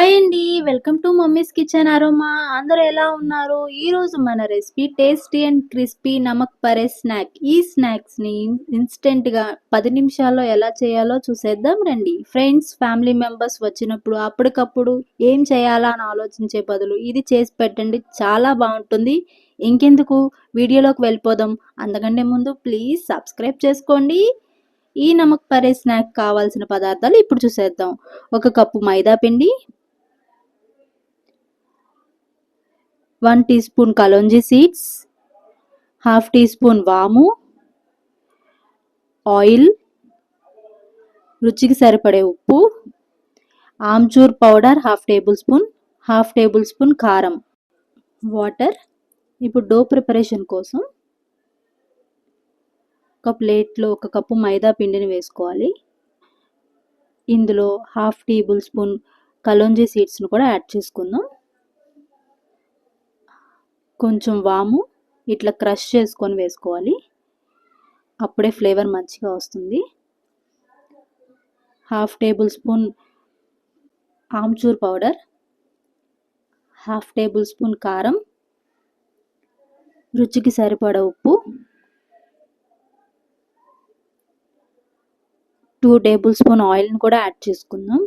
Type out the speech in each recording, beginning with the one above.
Hi అండి. Welcome to mummy's kitchen aroma. అందరూ ఎలా ఉన్నారు? ఈరోజు మన recipe tasty and crispy namak pare snack. ఈ స్నాక్స్‌ని ఇన్‌స్టంట్‌గా 10 నిమిషాల్లో ఎలా చేయాలో చూసేద్దాం రండి. ఫ్రెండ్స్, ఫ్యామిలీ మెంబర్స్ వచ్చినప్పుడు అప్పటికప్పుడు ఏం చేయాలా అని ఆలోచించే బదులు ఇది చేసి పెట్టండి. చాలా బావుంటుంది. ఇంకెందుకు వీడియోలోకి వెళ్ళిపోదాం. అంతకంటే ముందు ప్లీజ్ సబ్స్క్రైబ్ చేసుకోండి. ఈ నమక్ పరే స్నాక్ కావాల్సిన పదార్థాలు ఇప్పుడు చూసేద్దాం. 1 కప్పు మైదా పిండి, 1 టీ స్పూన్ కలోంజీ సీడ్స్, హాఫ్ టీ స్పూన్ వాము, ఆయిల్, రుచికి సరిపడే ఉప్పు, ఆమ్చూర్ పౌడర్ హాఫ్ టేబుల్ స్పూన్ కారం, వాటర్. ఇప్పుడు డో ప్రిపరేషన్ కోసం ఒక ప్లేట్లో 1 కప్పు మైదా పిండిని వేసుకోవాలి. ఇందులో హాఫ్ టేబుల్ స్పూన్ కలోంజీ సీడ్స్‌ను కూడా యాడ్ చేసుకుందాం. కొంచెం వాము ఇట్లా క్రష్ చేసుకొని వేసుకోవాలి. అప్పుడే ఫ్లేవర్ మంచిగా వస్తుంది. Half table spoon amchur powder, half tablespoon కారం, రుచికి సరిపడా ఉప్పు, 2 టేబుల్ స్పూన్ ఆయిల్‌ని కూడా యాడ్ చేసుకుందాం.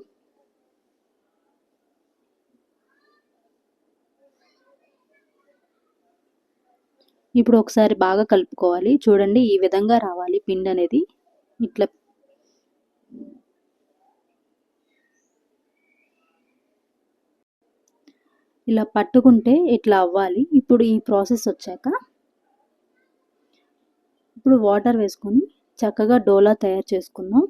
ఇప్పుడు ఒకసారి బాగా కలుపుకోవాలి. చూడండి, ఈ విధంగా రావాలి పిండి అనేది. ఇట్లా ఇలా పట్టుకుంటే ఇట్లా అవ్వాలి. ఇప్పుడు ఈ ప్రాసెస్ వచ్చాక ఇప్పుడు వాటర్ వేసుకొని చక్కగా డోలా తయారు చేసుకుందాం.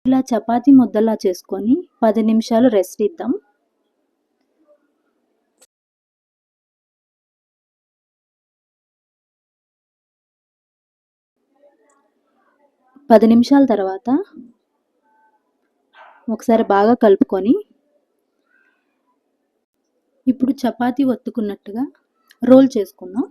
ఇలా చపాతీ ముద్దలా చేసుకొని 10 నిమిషాలు రెస్ట్ ఇద్దాం. పది నిమిషాల తర్వాత ఒకసారి బాగా కలుపుకొని ఇప్పుడు చపాతీ ఒత్తుకున్నట్టుగా రోల్ చేసుకుందాం.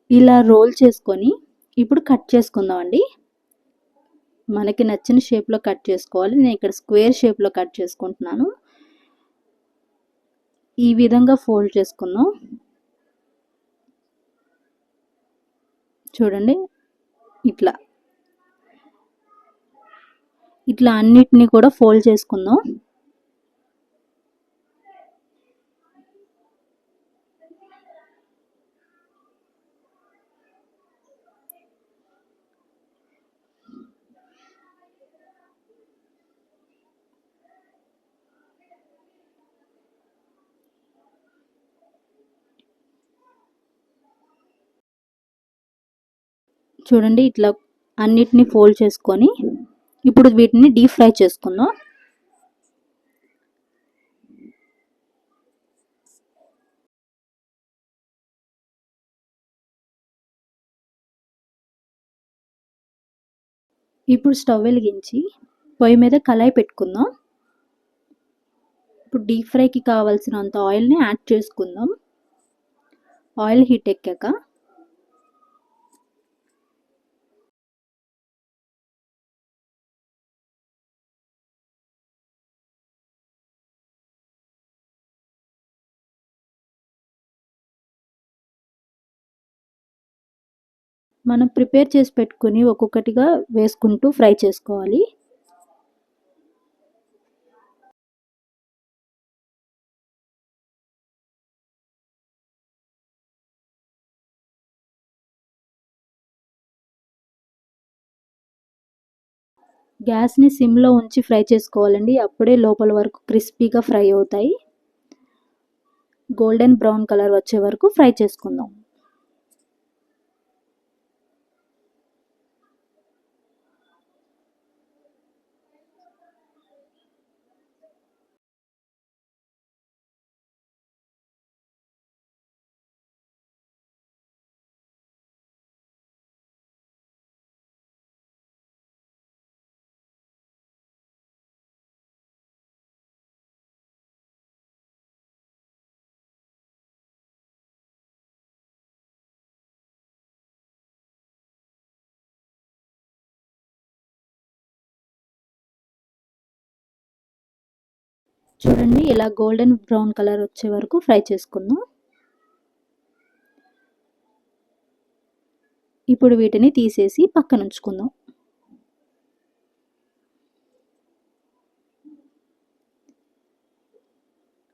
ఇలా రోల్ చేసుకొని ఇప్పుడు కట్ చేసుకుందాం అండి. మనకి నచ్చిన షేప్లో కట్ చేసుకోవాలి. నేను ఇక్కడ స్క్వేర్ షేప్లో కట్ చేసుకుంటున్నాను. ఈ విధంగా ఫోల్డ్ చేసుకుందాం. చూడండి, ఇట్లా ఇట్లా అన్నిటినీ కూడా ఫోల్డ్ చేసుకుందాం. చూడండి, ఇట్లా అన్నిటినీ ఫోల్డ్ చేసుకొని ఇప్పుడు వీటిని డీప్ ఫ్రై చేసుకుందాం. ఇప్పుడు స్టవ్ వెలిగించి పొయ్యి మీద కళాయి పెట్టుకుందాం. ఇప్పుడు డీప్ ఫ్రైకి కావాల్సినంత ఆయిల్ని యాడ్ చేసుకుందాం. ఆయిల్ హీట్ ఎక్కాక మనం ప్రిపేర్ చేసి పెట్టుకొని ఒక్కొక్కటిగా వేసుకుంటూ ఫ్రై చేసుకోవాలి. గ్యాస్‌ని సిమ్‌లో ఉంచి ఫ్రై చేసుకోవాలండి. అప్పుడే లోపల వరకు క్రిస్పీగా ఫ్రై అవుతాయి. గోల్డెన్ బ్రౌన్ కలర్ వచ్చే వరకు ఫ్రై చేసుకుందాం. చూడండి ఇలా గోల్డెన్ బ్రౌన్ కలర్ వచ్చే వరకు ఫ్రై చేసుకుందాం. ఇప్పుడు వీటిని తీసేసి పక్కన ఉంచుకుందాం.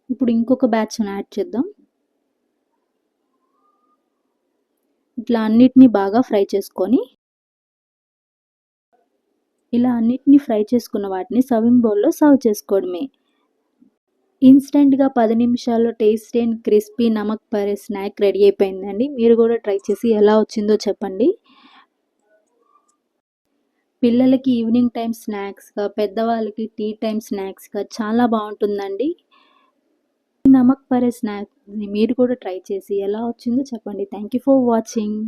ఇప్పుడు ఇంకొక బ్యాచ్‌ని యాడ్ చేద్దాం. ఇట్లా అన్నిటిని బాగా ఫ్రై చేసుకొని ఇలా అన్నిటిని ఫ్రై చేసుకున్న వాటిని సర్వింగ్ బౌల్‌లో సర్వ్ చేసుకోవడమే. ఇన్స్టెంట్‌గా 10 నిమిషాల్లో tasty and crispy namak pare snack ready అయిపోయిందండి. మీరు కూడా ట్రై చేసి ఎలా వచ్చిందో చెప్పండి. పిల్లలకి ఈవినింగ్ టైమ్ స్నాక్స్‌గా, పెద్దవాళ్ళకి టీ టైమ్ స్నాక్స్‌గా చాలా బావుంటుందండి. ఈ నమక్ పరే స్నాక్‌ని మీరు కూడా ట్రై చేసి ఎలా వచ్చిందో చెప్పండి. Thank you for watching.